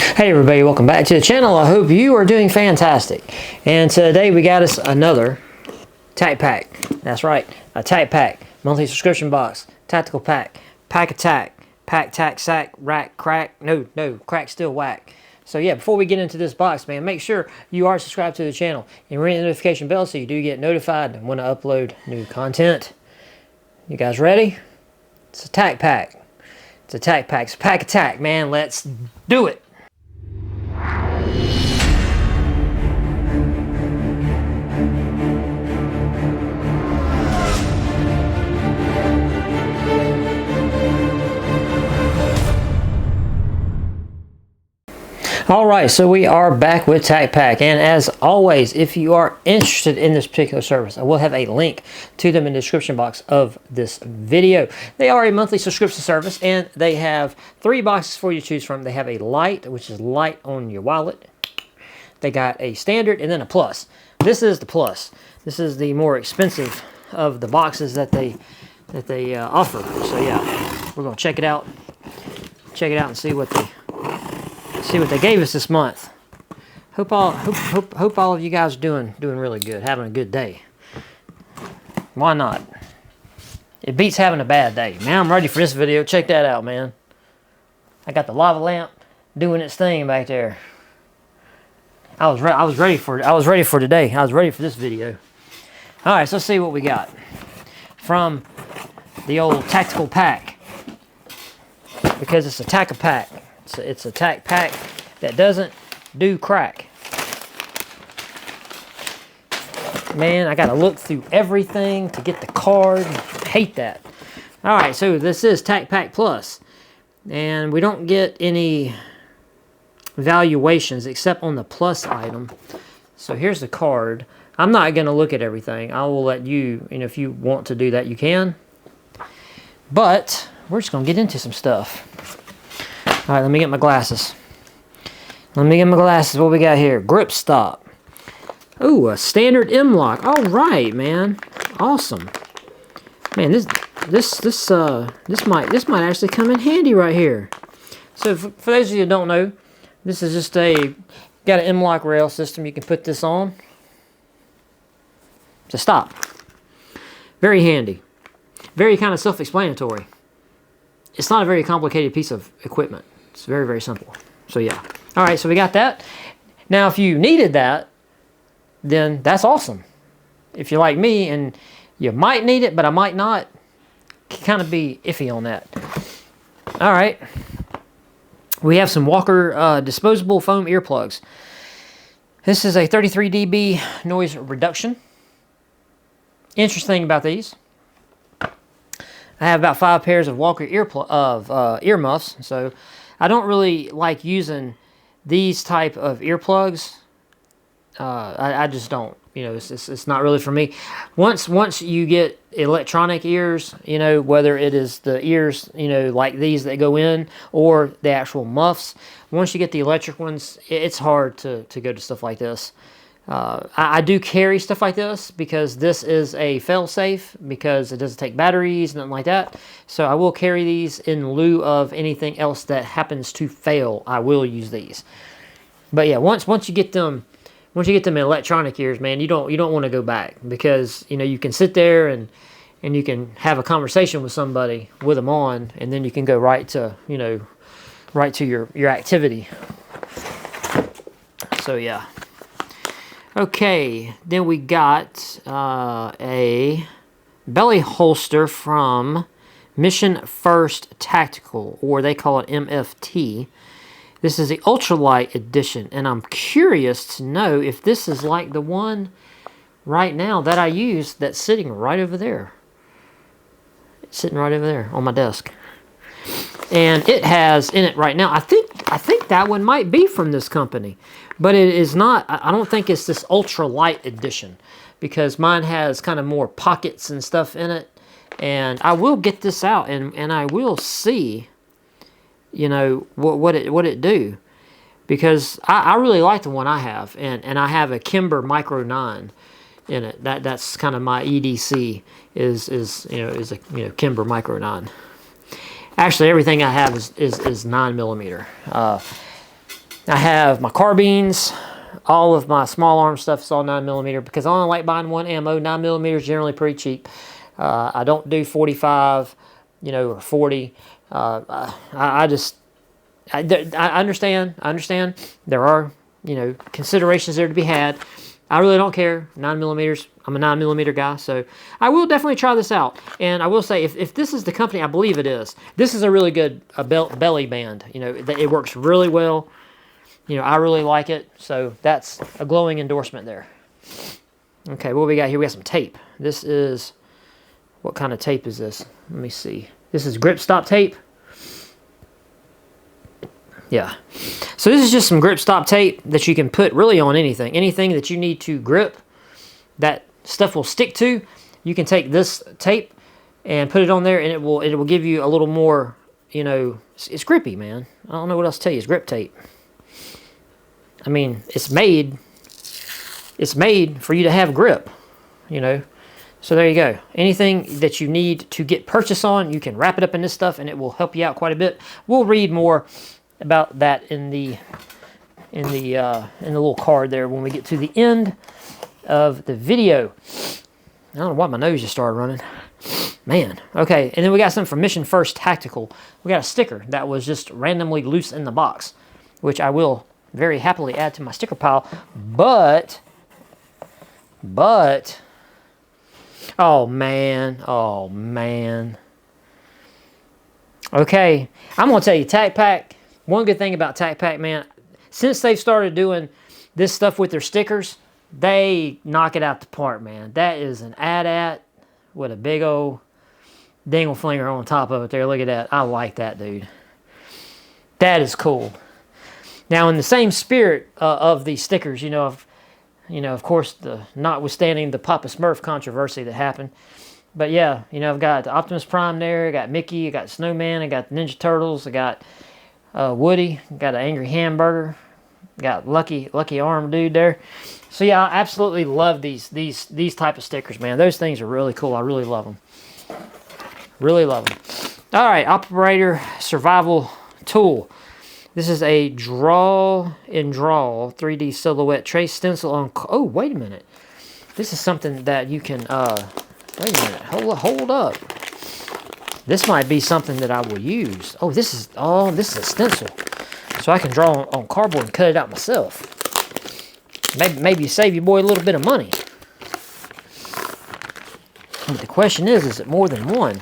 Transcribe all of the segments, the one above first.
Hey everybody, welcome back to the channel. I hope you are doing fantastic. And today we got us another Tacpack. That's right, a Tacpack monthly subscription box, tactical pack, pack attack, pack tack sack, rack crack, no, crack still whack. So yeah, before we get into this box, man, make sure you are subscribed to the channel and ring the notification bell so you do get notified when I upload new content. You guys ready? It's a Tacpack. It's a Tacpack. It's a pack attack, man. Let's do it. Alright, so we are back with Tacpack, and as always, if you are interested in this particular service, I will have a link to them in the description box of this video. They are a monthly subscription service, and they have 3 boxes for you to choose from. They have a light, which is light on your wallet. They got a standard, and then a plus. This is the plus. This is the more expensive of the boxes that they offer. So yeah, we're gonna check it out. Check it out and see what they gave us this month. Hope all of you guys are doing really good, having a good day. Why not? It beats having a bad day. Man, I'm ready for this video. Check that out, man. I got the lava lamp doing its thing back there. I was ready for today. I was ready for this video. All right, so let's see what we got from the old tactical pack, because it's a Tacpack. It's a Tacpack that doesn't do crack. Man, I gotta look through everything to get the card. I hate that. Alright, so this is Tacpack Plus. And we don't get any valuations except on the plus item. So here's the card. I'm not gonna look at everything. I will let you, if you want to do that, you can. But we're just gonna get into some stuff. Alright, let me get my glasses. What we got here? Grip stop. Ooh, a standard M-lock. Alright, man. Awesome. Man, this might actually come in handy right here. So for those of you who don't know, this is just got an M-lock rail system. You can put this on to stop. Very handy. Very kind of self-explanatory. It's not a very complicated piece of equipment. It's very, very simple. So yeah. Alright, so we got that. Now if you needed that, then that's awesome. If you're like me and you might need it, but I might not, kind of be iffy on that. Alright. We have some Walker disposable foam earplugs. This is a 33 dB noise reduction. Interesting about these, I have about 5 pairs of Walker earmuffs, so I don't really like using these type of earplugs. I just don't. It's not really for me. Once you get electronic ears, whether it is the ears, like these that go in, or the actual muffs, once you get the electric ones, it's hard to go to stuff like this. I do carry stuff like this because this is a fail-safe, because it doesn't take batteries, nothing like that. So I will carry these in lieu of anything else that happens to fail. I will use these. But yeah, once you get them electronic ears, man, you don't want to go back, because you can sit there and you can have a conversation with somebody with them on, and then you can go right to your activity. So yeah. Okay, then we got a belly holster from Mission First Tactical, or they call it MFT. This is the ultralight edition, and I'm curious to know if this is like the one right now that I use that's sitting right over there. It's sitting right over there on my desk. And it has in it right now, I think that one might be from this company, but it is not. I don't think it's this ultralight edition, because mine has kind of more pockets and stuff in it. And I will get this out and I will see, what it do, because I really like the one I have, and I have a Kimber Micro 9 in it. That's kind of my EDC is a Kimber Micro 9. Actually, everything I have is 9mm. I have my carbines. All of my small arm stuff is all 9mm because I only like buying one ammo. 9mm is generally pretty cheap. I don't do 45, you know, or 40. I understand. I understand. There are, you know, considerations there to be had. I really don't care. 9mm. I'm a 9mm guy, so I will definitely try this out. And I will say, if this is the company I believe it is, this is a really good belly band. You know, it works really well. You know, I really like it, so that's a glowing endorsement there. Okay, what we got here? We got some tape. This is, what kind of tape is this? Let me see. This is grip stop tape. Yeah. So this is just some grip stop tape that you can put really on anything. Anything that you need to grip, that stuff will stick to. You can take this tape and put it on there, and it will give you a little more, you know, it's grippy, man. I don't know what else to tell you. It's grip tape. I mean, it's made for you to have grip, you know. So there you go. Anything that you need to get purchase on, you can wrap it up in this stuff, and it will help you out quite a bit. We'll read more about that in the little card there when we get to the end of the video. I don't know why my nose just started running. Man. Okay, and then we got something from Mission First Tactical. We got a sticker that was just randomly loose in the box, which I will very happily add to my sticker pile. But, oh man. Okay, I'm going to tell you, Tacpack, one good thing about Tacpack, man, since they've started doing this stuff with their stickers, they knock it out the park, man. That is an AT-AT with a big old dingle flinger on top of it there. Look at that. I like that, dude. That is cool. Now, in the same spirit of these stickers, of course, notwithstanding the Papa Smurf controversy that happened, but yeah, I've got the Optimus Prime there, I got Mickey, I got Snowman, I got the Ninja Turtles, I got Woody, I got an Angry Hamburger, got Lucky Arm dude there. So yeah, I absolutely love these type of stickers, man. Those things are really cool. I really love them. Really love them. All right, operator survival tool. This is a draw 3D silhouette trace stencil on. Oh, wait a minute. This is something that you can. Wait a minute. Hold up. This might be something that I will use. Oh, this is a stencil, so I can draw on cardboard and cut it out myself. Maybe save your boy a little bit of money. But the question is it more than one?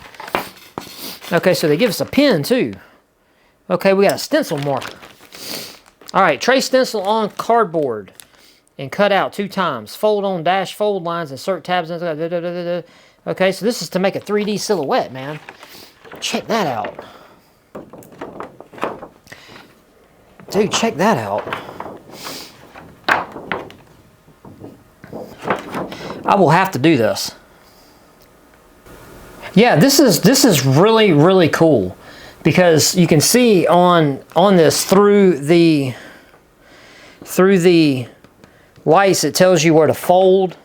Okay, so they give us a pen too. Okay, we got a stencil marker. All right, trace stencil on cardboard and cut out 2 times. Fold on dash fold lines, insert tabs. Okay, so this is to make a 3D silhouette, man. Check that out. Dude, check that out. I will have to do this. Yeah, this is really, really cool. Because you can see on this through the lights, it tells you where to fold,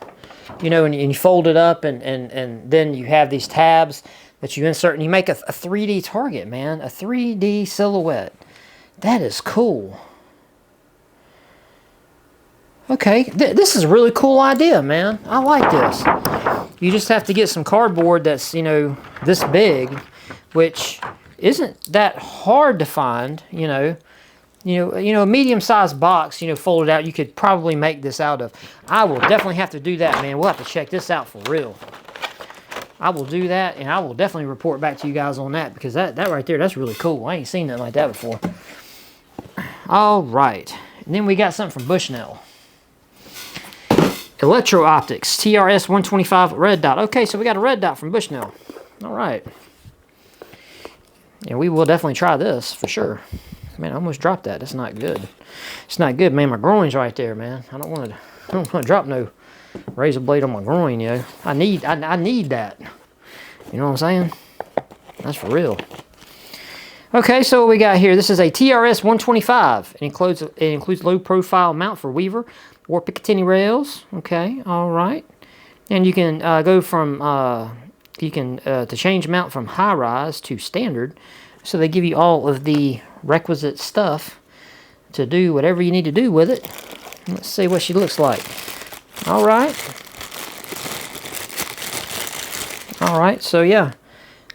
and you fold it up, and then you have these tabs that you insert, and you make a 3D target, man, a 3D silhouette. That is cool. Okay, this is a really cool idea, man. I like this. You just have to get some cardboard that's this big, which isn't that hard to find, a medium-sized box, folded out, you could probably make this out of. I will definitely have to do that, man. We'll have to check this out for real. I will do that, and I will definitely report back to you guys on that, because that right there, that's really cool. I ain't seen nothing like that before. All right. And then we got something from Bushnell. Electro Optics, TRS 125 red dot. Okay, so we got a red dot from Bushnell. All right. And we will definitely try this for sure. Man, I almost dropped that. That's not good. It's not good, man. My groin's right there, man. I don't want to drop no razor blade on my groin, I need that. You know what I'm saying? That's for real. Okay, so what we got here. This is a TRS 125. It includes low profile mount for Weaver or Picatinny rails. Okay, all right. And you can go from to change mount from high rise to standard. So they give you all of the requisite stuff to do whatever you need to do with it. Let's see what she looks like. All right. All right, so yeah,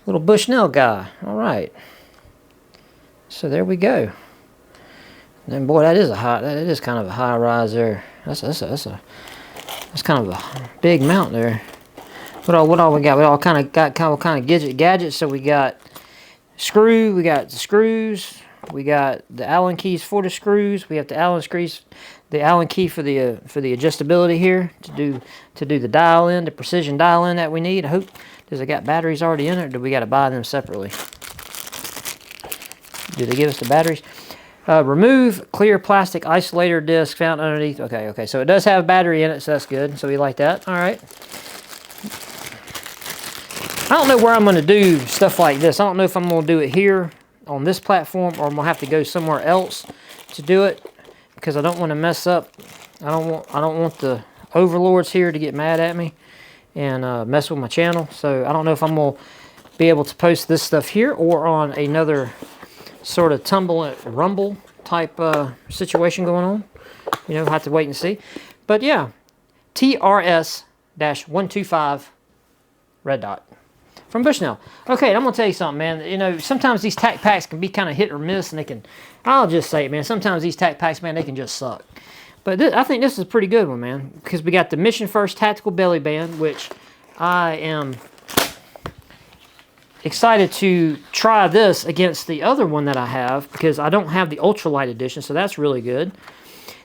little Bushnell guy. All right. So there we go. And then boy, that is kind of a high rise there. That's kind of a big mount there. What all we got? We all kind of gadgets. So we got screw, we got the screws, we got the Allen keys for the screws. We have the Allen key for the adjustability here to do the dial in, the precision dial in that we need. I hope does it got batteries already in it, or do we got to buy them separately? Do they give us the batteries? Remove clear plastic isolator disc found underneath. Okay, so it does have a battery in it, so that's good. So we like that. All right. I don't know where I'm going to do stuff like this. I don't know if I'm going to do it here on this platform, or I'm going to have to go somewhere else to do it, because I don't want to mess up. I don't want the overlords here to get mad at me and mess with my channel. So I don't know if I'm going to be able to post this stuff here or on another sort of tumble and rumble type situation going on. You know, have to wait and see. But yeah, TRS-125 red dot from Bushnell. Okay, I'm going to tell you something, man. You know, sometimes these Tacpacks can be kind of hit or miss, and they can, I'll just say it, man, sometimes these Tacpacks, man, they can just suck. But I think this is a pretty good one, man, because we got the Mission First Tactical Belly Band, which I am excited to try this against the other one that I have, because I don't have the ultralight edition, so that's really good.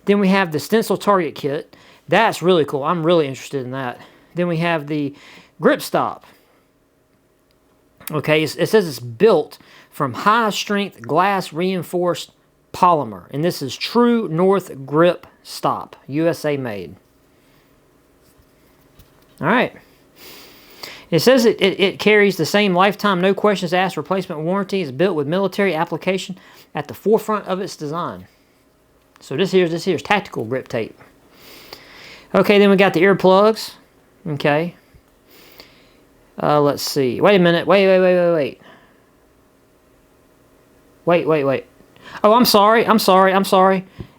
Then we have the Stencil Target Kit. That's really cool. I'm really interested in that. Then we have the Grip Stop. Okay, it says it's built from high-strength glass reinforced polymer, and this is True North Grip Stop, USA made. All right. It says it carries the same lifetime, no questions asked replacement warranty. It's built with military application at the forefront of its design. So this here's tactical grip tape. Okay, then we got the earplugs. Okay. Let's see. Wait a minute. Wait. Oh, I'm sorry.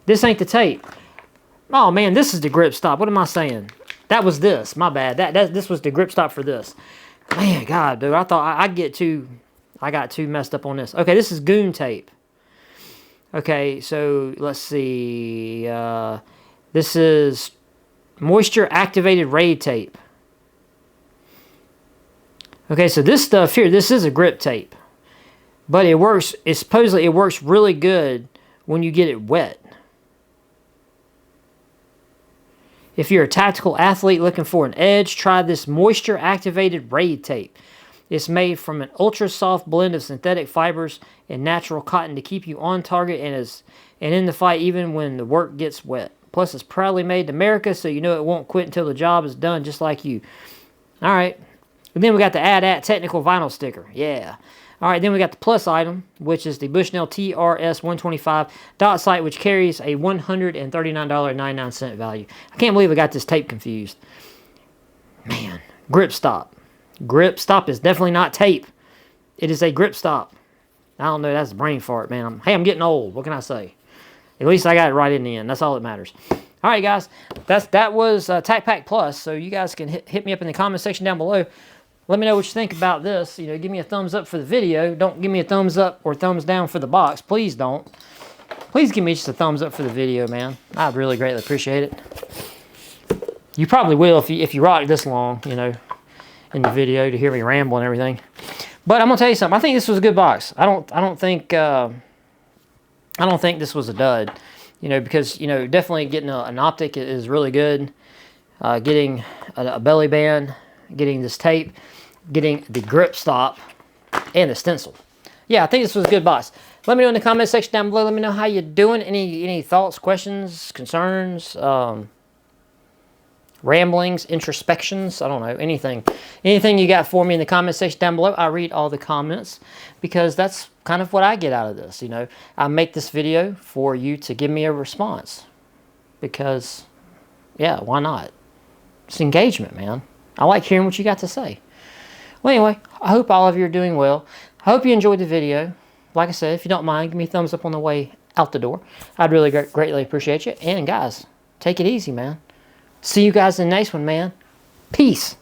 This ain't the tape. Oh man, this is the grip stop. What am I saying? That was this. My bad. This was the grip stop for this. Man, God, dude, I thought I got too messed up on this. Okay, this is goon tape. Okay, so let's see. This is moisture activated raid tape. Okay, so this stuff here, this is a grip tape. But it works, supposedly it works really good when you get it wet. If you're a tactical athlete looking for an edge, try this moisture activated raid tape. It's made from an ultra soft blend of synthetic fibers and natural cotton to keep you on target and in the fight even when the work gets wet. Plus, it's proudly made in America, so you know it won't quit until the job is done, just like you. All right. And then we got the AT-AT technical vinyl sticker. Yeah. All right, then we got the plus item, which is the Bushnell TRS-125 dot sight, which carries a $139.99 value. I can't believe I got this tape confused. Man, grip stop. Grip stop is definitely not tape. It is a grip stop. I don't know, that's a brain fart, man. I'm getting old. What can I say? At least I got it right in the end. That's all that matters. All right, guys. That was Tacpack Plus, so you guys can hit me up in the comment section down below. Let me know what you think about this. You know, give me a thumbs up for the video. Don't give me a thumbs up or thumbs down for the box. Please don't. Please give me just a thumbs up for the video, man. I'd really greatly appreciate it. You probably will if you rock this long, you know, in the video to hear me ramble and everything. But I'm gonna tell you something. I think this was a good box. I don't think this was a dud. You know, because you know, definitely getting an optic is really good. Getting a belly band, getting this tape, getting the grip stop, and the stencil. Yeah, I think this was a good box. Let me know in the comment section down below. Let me know how you're doing. Any thoughts, questions, concerns, ramblings, introspections. I don't know, anything. Anything you got for me in the comment section down below. I read all the comments because that's kind of what I get out of this. You know, I make this video for you to give me a response because, yeah, why not? It's engagement, man. I like hearing what you got to say. Well, anyway, I hope all of you are doing well. I hope you enjoyed the video. Like I said, if you don't mind, give me a thumbs up on the way out the door. I'd really greatly appreciate you. And guys, take it easy, man. See you guys in the next one, man. Peace.